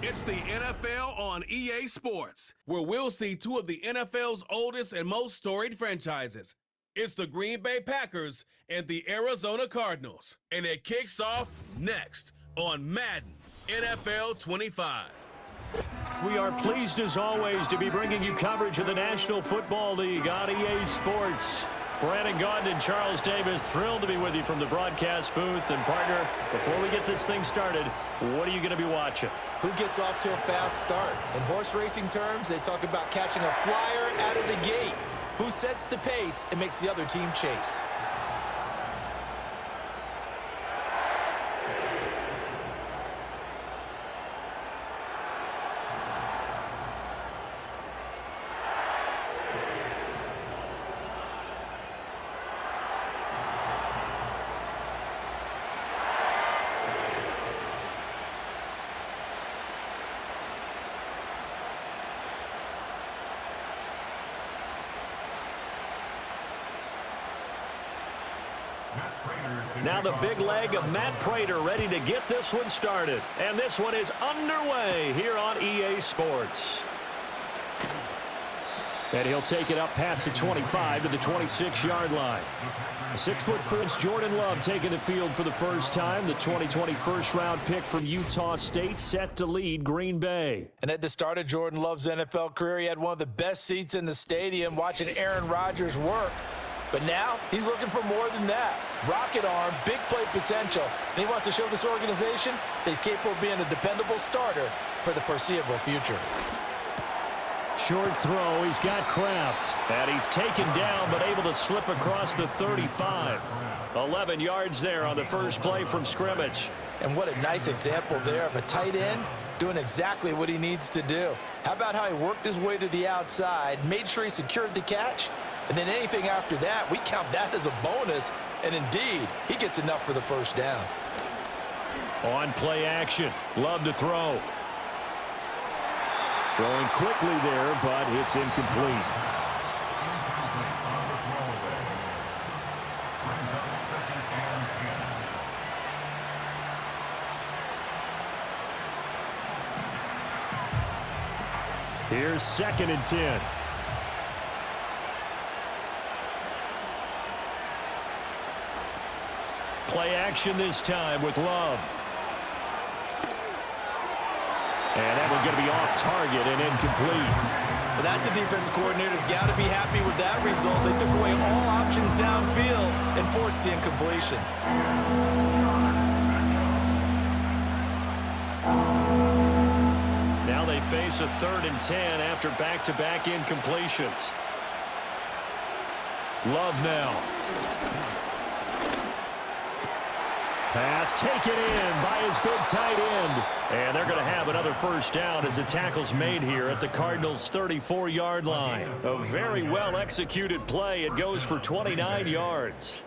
It's the NFL on EA Sports, where we'll see two of the NFL's oldest and most storied franchises. It's the Green Bay Packers and the Arizona Cardinals. And it kicks off next on Madden NFL25. We are pleased as always to be bringing you coverage of the National Football League on EA Sports. Brandon Gaudin and Charles Davis, thrilled to be with you from the broadcast booth. And partner, before we get this thing started, what are you going to be watching? Who gets off to a fast start? In horse racing terms, they talk about catching a flyer out of the gate. Who sets the pace and makes the other team chase? Now the big leg of Matt Prater ready to get this one started. And this one is underway here on EA Sports. And he'll take it up past the 25 to the 26-yard line. 6'4" Jordan Love taking the field for the first time. The 2020 first-round pick from Utah State set to lead Green Bay. And at the start of Jordan Love's NFL career, he had one of the best seats in the stadium watching Aaron Rodgers work. But now he's looking for more than that. Rocket arm, big play potential. And he wants to show this organization that he's capable of being a dependable starter for the foreseeable future. Short throw, he's got Kraft. And he's taken down but able to slip across the 35. 11 yards there on the first play from scrimmage. And what a nice example there of a tight end doing exactly what he needs to do. How about how he worked his way to the outside, made sure he secured the catch, and then anything after that, we count that as a bonus. And indeed, he gets enough for the first down. On play action, Love to throw. Throwing quickly there, but it's incomplete. Here's 2nd and 10. Play action this time with Love. And that one's going to be off target and incomplete. Well, that's a defensive coordinator's got to be happy with that result. They took away all options downfield and forced the incompletion. Now they face a 3rd and 10 after back-to-back incompletions. Love now. Pass taken in by his big tight end. And they're going to have another first down as the tackle's made here at the Cardinals' 34-yard line. A very well-executed play. It goes for 29 yards.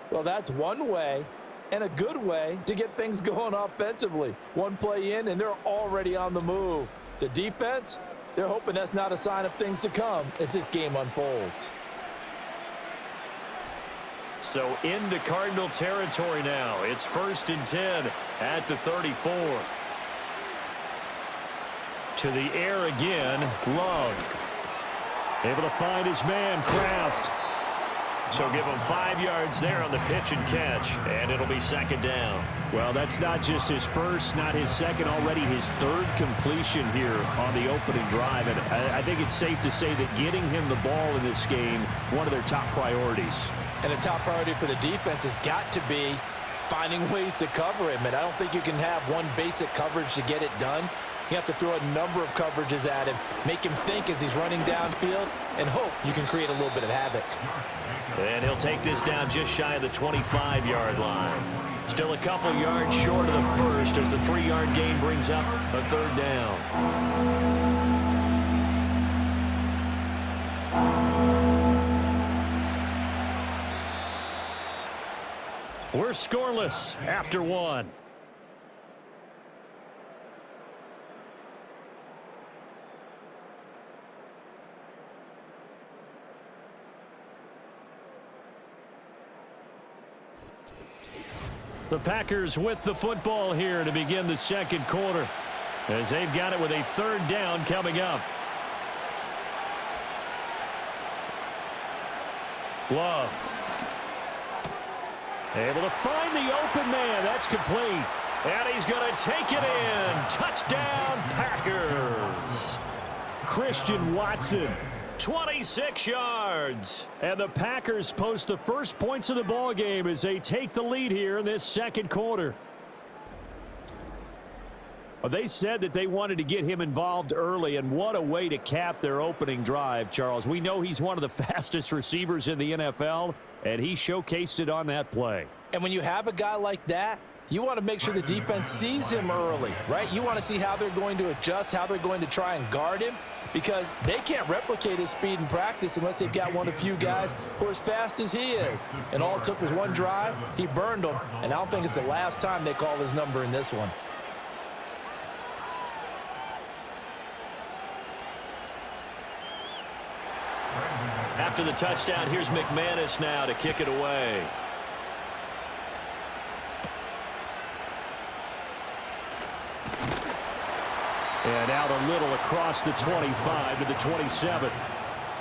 Well, that's one way and a good way to get things going offensively. One play in, and they're already on the move. The defense, they're hoping that's not a sign of things to come as this game unfolds. So into Cardinal territory now. It's 1st and 10 at the 34. To the air again, Love. Able to find his man, Kraft. So give him 5 yards there on the pitch and catch, and it'll be 2nd down. Well, that's not just his first, not his second, already his 3rd completion here on the opening drive. And I think it's safe to say that getting him the ball in this game, one of their top priorities. And a top priority for the defense has got to be finding ways to cover him. And I don't think you can have one basic coverage to get it done. You have to throw a number of coverages at him, make him think as he's running downfield, and hope you can create a little bit of havoc. And he'll take this down just shy of the 25-yard line. Still a couple yards short of the first as the 3-yard gain brings up a 3rd down. We're scoreless after 1. The Packers with the football here to begin the second quarter. as they've got it with a 3rd down coming up. Love. Able to find the open man. That's complete. And he's going to take it in. Touchdown, Packers. Christian Watson, 26 yards. And the Packers post the first points of the ball game as they take the lead here in this 2nd quarter. Well, they said that they wanted to get him involved early, and what a way to cap their opening drive, Charles. We know he's one of the fastest receivers in the NFL, and he showcased it on that play. And when you have a guy like that, you want to make sure the defense sees him early, right? You want to see how they're going to adjust, how they're going to try and guard him, because they can't replicate his speed in practice unless they've got one of the few guys who are as fast as he is. And all it took was one drive. He burned them, and I don't think it's the last time they call his number in this one. After the touchdown, here's McManus now to kick it away. And out a little across the 25 to the 27.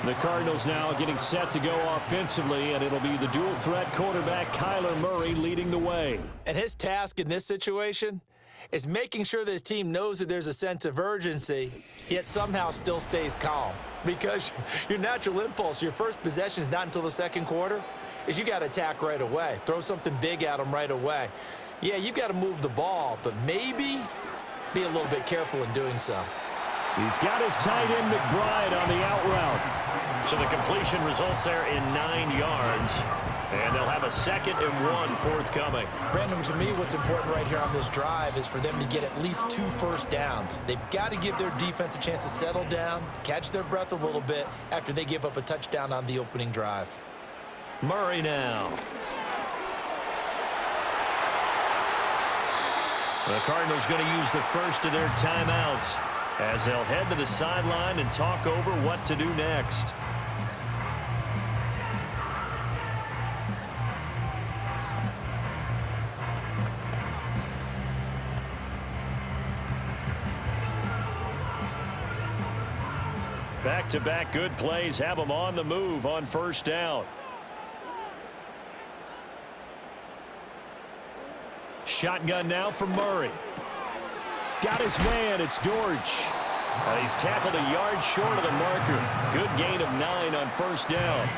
The Cardinals now getting set to go offensively, and it'll be the dual-threat quarterback Kyler Murray leading the way. And his task in this situation is making sure that his team knows that there's a sense of urgency, yet somehow still stays calm. Because your natural impulse, your first possession is not until the 2nd quarter, is you got to attack right away. Throw something big at them right away. Yeah, you got to move the ball, but maybe be a little bit careful in doing so. He's got his tight end McBride on the out route. So the completion results there in 9 yards. And they'll have a 2nd and 1 forthcoming. Brandon, to me, what's important right here on this drive is for them to get at least 2 first downs. They've got to give their defense a chance to settle down, catch their breath a little bit after they give up a touchdown on the opening drive. Murray now. The Cardinals going to use the first of their timeouts as they'll head to the sideline and talk over what to do next. Back-to-back good plays have them on the move on 1st down. Shotgun now from Murray. Got his man. It's Dortch. He's tackled a yard short of the marker. Good gain of 9 on 1st down.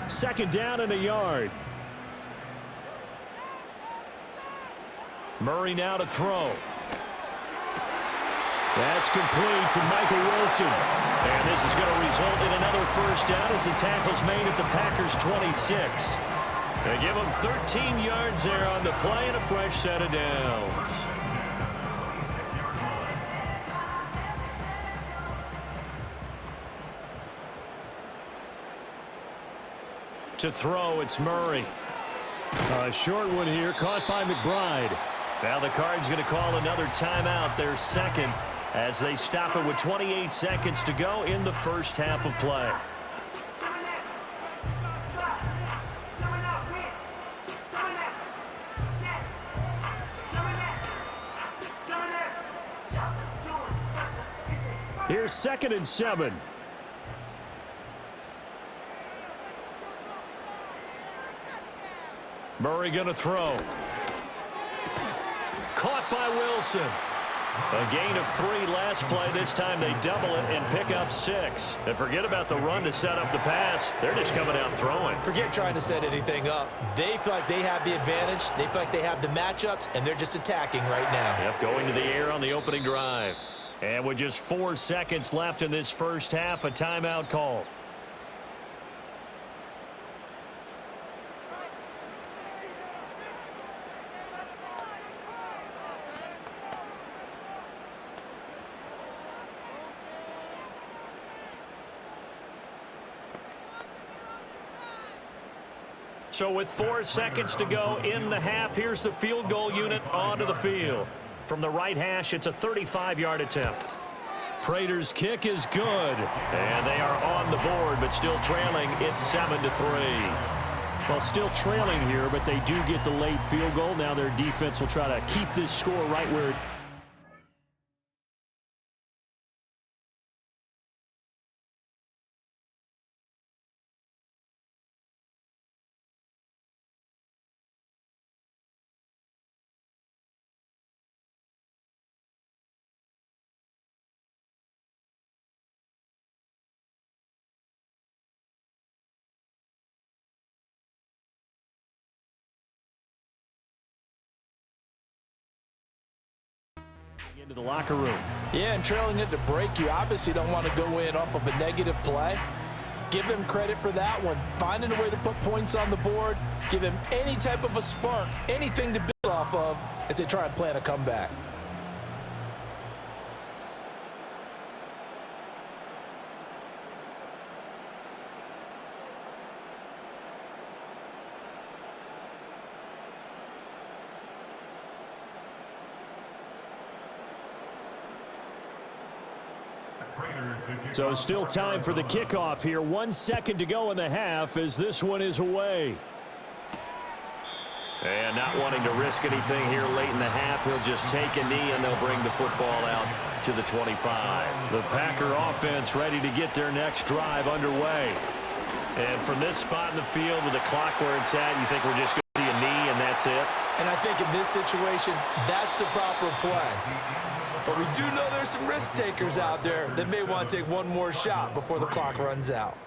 Second down and a yard. Murray now to throw. That's complete to Michael Wilson. And this is going to result in another 1st down as the tackle's made at the Packers' 26. They give them 13 yards there on the play and a fresh set of downs. To throw, it's Murray. A short one here, caught by McBride. Now the Cards going to call another timeout, their 2nd, as they stop it with 28 seconds to go in the 1st half of play. Here's 2nd and 7. Murray going to throw. Caught by Wilson. A gain of 3 last play. This time they double it and pick up 6. And forget about the run to set up the pass. They're just coming out throwing. Forget trying to set anything up. They feel like they have the advantage. They feel like they have the matchups, and they're just attacking right now. Yep, going to the air on the opening drive. And with just 4 seconds left in this 1st half, a timeout call. So with 4 seconds to go in the half, here's the field goal unit onto the field. From the right hash, it's a 35-yard attempt. Prater's kick is good. And they are on the board, but still trailing. It's 7-3. Well, still trailing here, but they do get the late field goal. Now their defense will try to keep this score right where into the locker room. Yeah, and trailing it to break, you obviously don't want to go in off of a negative play. Give them credit for that one. Finding a way to put points on the board, give them any type of a spark, anything to build off of as they try and plan a comeback. So still time for the kickoff here. 1 second to go in the half as this one is away. And not wanting to risk anything here late in the half, he'll just take a knee and they'll bring the football out to the 25. The Packer offense ready to get their next drive underway. And from this spot in the field with the clock where it's at, you think we're just going to see a knee and that's it? And I think in this situation, that's the proper play. But we do know there's some risk takers out there that may want to take one more shot before the clock runs out.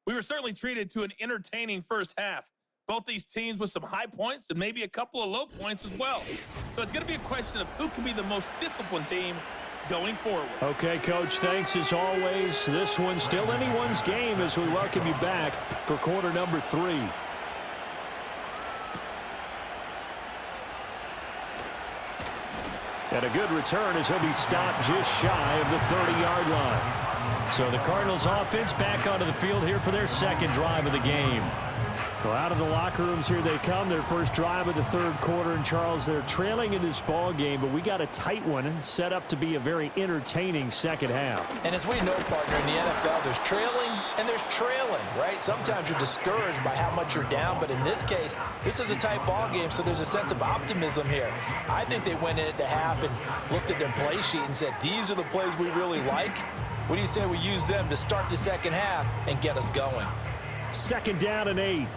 We were certainly treated to an entertaining first half. Both these teams with some high points and maybe a couple of low points as well. So it's going to be a question of who can be the most disciplined team going forward. Okay, Coach, thanks as always. This one's still anyone's game as we welcome you back for quarter number 3. And a good return as he'll be stopped just shy of the 30-yard line. So the Cardinals offense back onto the field here for their second drive of the game. Well, out of the locker rooms here they come. Their first drive of the third quarter. And, Charles, they're trailing in this ball game, but we got a tight one and set up to be a very entertaining second half. And as we know, partner, in the NFL, there's trailing and there's trailing, right? Sometimes you're discouraged by how much you're down, but in this case, this is a tight ball game, so there's a sense of optimism here. I think they went in at the half and looked at their play sheet and said, these are the plays we really like. What do you say we use them to start the second half and get us going? Second down and 8.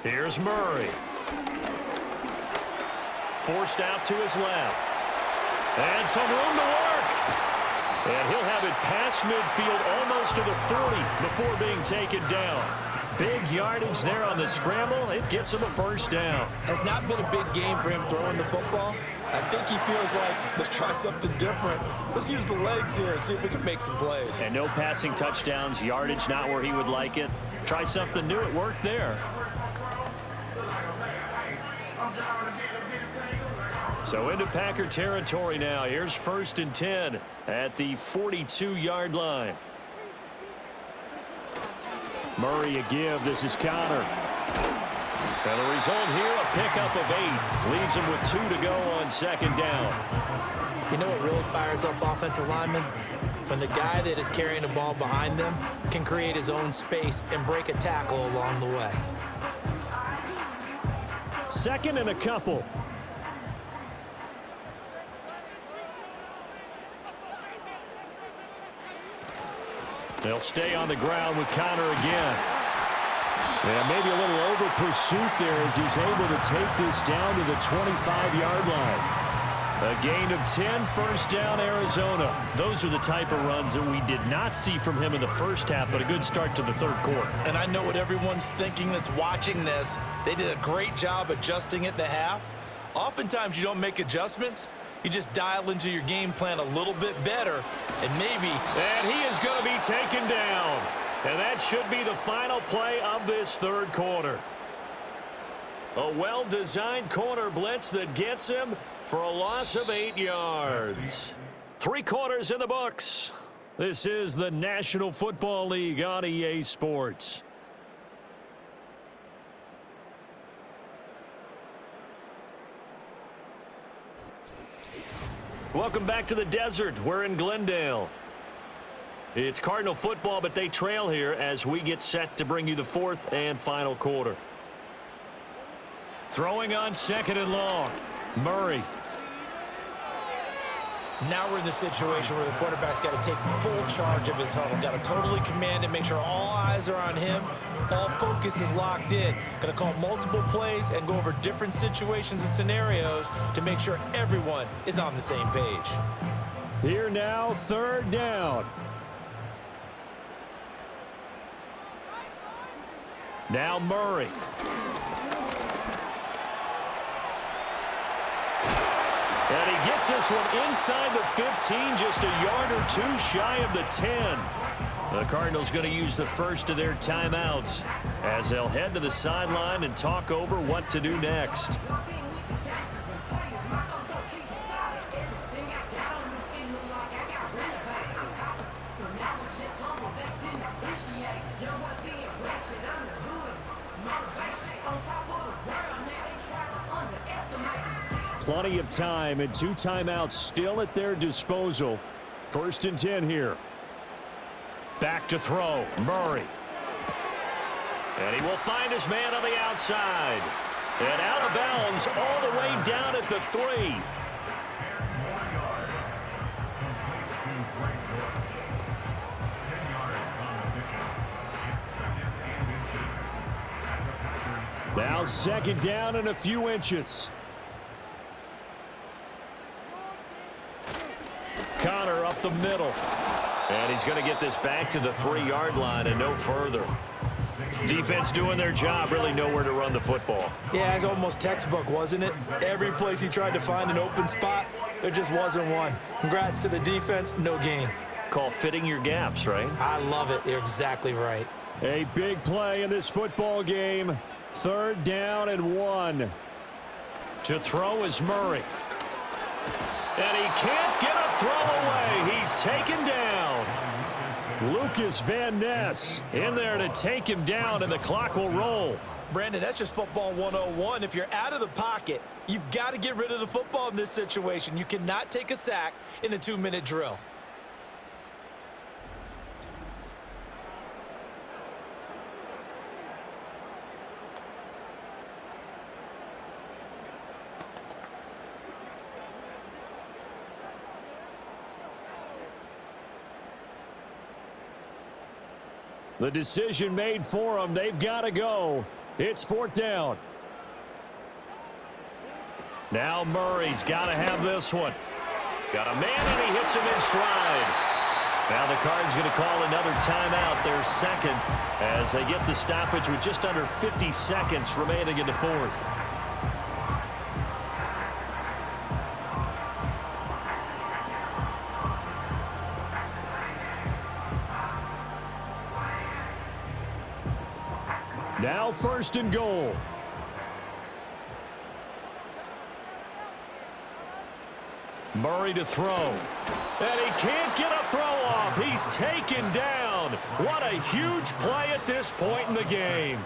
Here's Murray. Forced out to his left. And some room to work. And he'll have it past midfield almost to the 40 before being taken down. Big yardage there on the scramble. It gets him a first down. Has not been a big game for him throwing the football. I think he feels like, let's try something different. Let's use the legs here and see if we can make some plays. And no passing touchdowns, yardage not where he would like it. Try something new. It worked there. So into Packer territory now. Here's 1st and 10 at the 42-yard line. Murray a give. This is Connor. And the result here, a pickup of 8. Leaves him with 2 to go on second down. You know what really fires up offensive linemen? When the guy that is carrying the ball behind them can create his own space and break a tackle along the way. Second and a couple. They'll stay on the ground with Connor again. Yeah, maybe a little over pursuit there as he's able to take this down to the 25-yard line. A gain of 10, first down, Arizona. Those are the type of runs that we did not see from him in the first half, but a good start to the third quarter. And I know what everyone's thinking that's watching this. They did a great job adjusting at the half. Oftentimes you don't make adjustments. You just dial into your game plan a little bit better, and maybe... And he is going to be taken down. And that should be the final play of this third quarter. A well-designed corner blitz that gets him for a loss of 8 yards. 3 quarters in the books. This is the National Football League on EA Sports. Welcome back to the desert. We're in Glendale. It's Cardinal football, but they trail here as we get set to bring you the 4th and final quarter. Throwing on 2nd and long. Murray. Now we're in the situation where the quarterback's got to take full charge of his huddle. Got to totally command and make sure all eyes are on him. All focus is locked in. Going to call multiple plays and go over different situations and scenarios to make sure everyone is on the same page. Here now, 3rd down. Now Murray. And he gets this one inside the 15, just a yard or 2 shy of the 10. The Cardinals going to use the first of their timeouts as they'll head to the sideline and talk over what to do next. Plenty of time and 2 timeouts still at their disposal. 1st and 10 here. Back to throw. Murray. And he will find his man on the outside. And out of bounds all the way down at the 3. Now 2nd down and a few inches. Connor up the middle. And he's going to get this back to the 3-yard line and no further. Defense doing their job, really nowhere to run the football. Yeah, it's almost textbook, wasn't it? Every place he tried to find an open spot, there just wasn't one. Congrats to the defense, no gain. Call fitting your gaps, right? I love it. You're exactly right. A big play in this football game. 3rd down and 1. To throw is Murray. And he can't get a throw away. He's taken down. Lucas Van Ness in there to take him down, and the clock will roll. Brandon, that's just football 101. If you're out of the pocket, you've got to get rid of the football in this situation. You cannot take a sack in a 2-minute drill. The decision made for them. They've got to go. It's 4th down. Now Murray's got to have this one. Got a man, and he hits him in stride. Now the Cards going to call another timeout, their 2nd, as they get the stoppage with just under 50 seconds remaining in the 4th. Now 1st and goal. Murray to throw. And he can't get a throw off. He's taken down. What a huge play at this point in the game.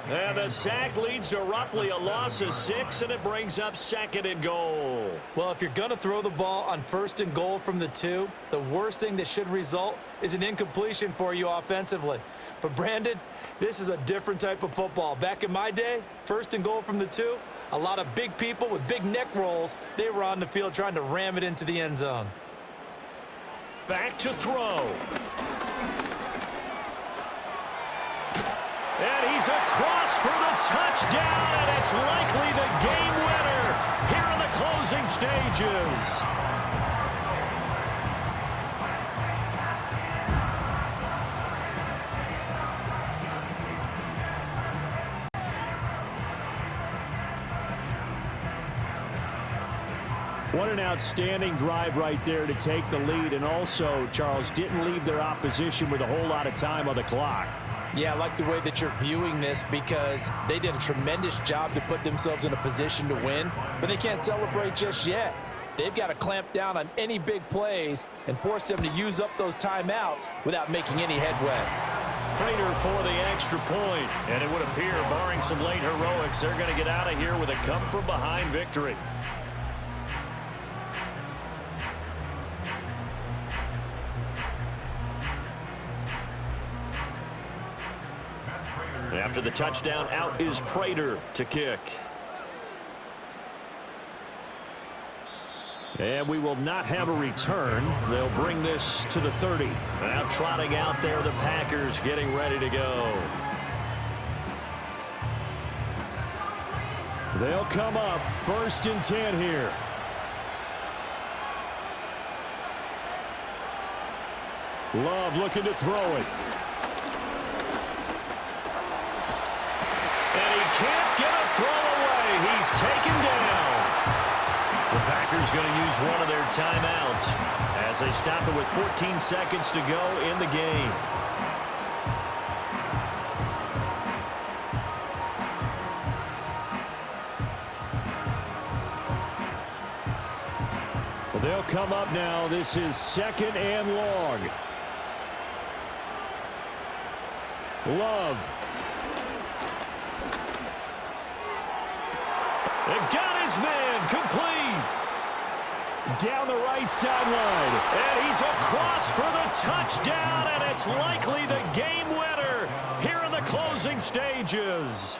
And the sack leads to roughly a loss of 6, and it brings up 2nd and goal. Well, if you're going to throw the ball on 1st and goal from the 2, the worst thing that should result is an incompletion for you offensively. But, Brandon, this is a different type of football. Back in my day, 1st and goal from the 2, a lot of big people with big neck rolls, they were on the field trying to ram it into the end zone. Back to throw. And he's across for the touchdown, and it's likely the game winner here in the closing stages. What an outstanding drive right there to take the lead, and also, Charles, didn't leave their opposition with a whole lot of time on the clock. Yeah, I like the way that you're viewing this because they did a tremendous job to put themselves in a position to win, but they can't celebrate just yet. They've got to clamp down on any big plays and force them to use up those timeouts without making any headway. Prater for the extra point, and it would appear, barring some late heroics, they're going to get out of here with a come-from-behind victory. After the touchdown, out is Prater to kick. And we will not have a return. They'll bring this to the 30. Now trotting out there, the Packers getting ready to go. They'll come up 1st and 10 here. Love looking to throw it. And he can't get a throw away. He's taken down. The Packers going to use one of their timeouts as they stop it with 14 seconds to go in the game. Well, they'll come up now. This is 2nd and long. Love. They got his man complete. Down the right sideline. And he's across for the touchdown, and it's likely the game winner here in the closing stages.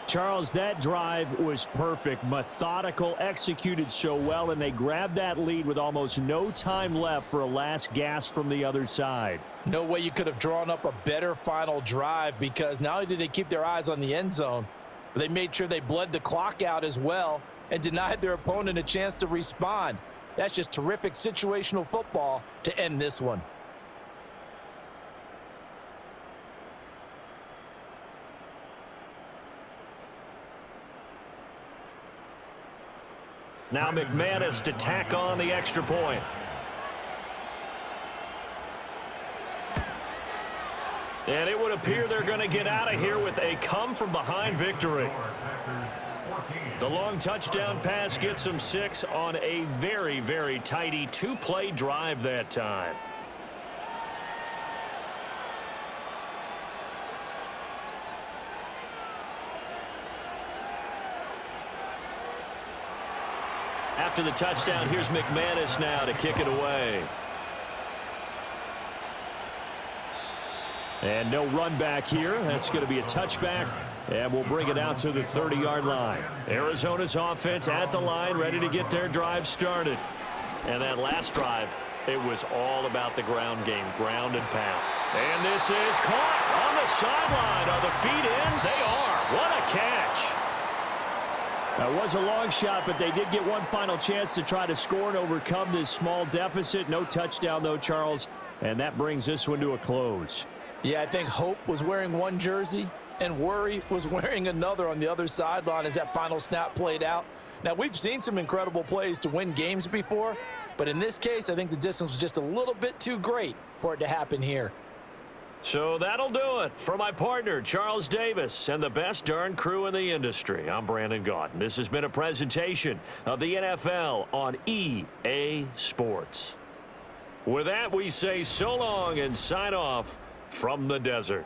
Charles, that drive was perfect, methodical, executed so well, and they grabbed that lead with almost no time left for a last gasp from the other side. No way you could have drawn up a better final drive because not only did they keep their eyes on the end zone, but they made sure they bled the clock out as well and denied their opponent a chance to respond. That's just terrific situational football to end this one. Now McManus to tack on the extra point. And it would appear they're going to get out of here with a come-from-behind victory. The long touchdown pass gets them 6 on a very, very tidy 2-play drive that time. After the touchdown, here's McManus now to kick it away. And no run back here. That's going to be a touchback, and we'll bring it out to the 30-yard line. Arizona's offense at the line, ready to get their drive started. And that last drive, it was all about the ground game, ground and pound. And this is caught on the sideline. Are the feet in? They are. What a catch. That was a long shot, but they did get one final chance to try to score and overcome this small deficit. No touchdown, though, Charles, and that brings this one to a close. Yeah, I think Hope was wearing one jersey and Worry was wearing another on the other sideline as that final snap played out. Now, we've seen some incredible plays to win games before, but in this case, I think the distance was just a little bit too great for it to happen here. So that'll do it for my partner, Charles Davis, and the best darn crew in the industry. I'm Brandon Gaudin. This has been a presentation of the NFL on EA Sports. With that, we say so long and sign off from the desert.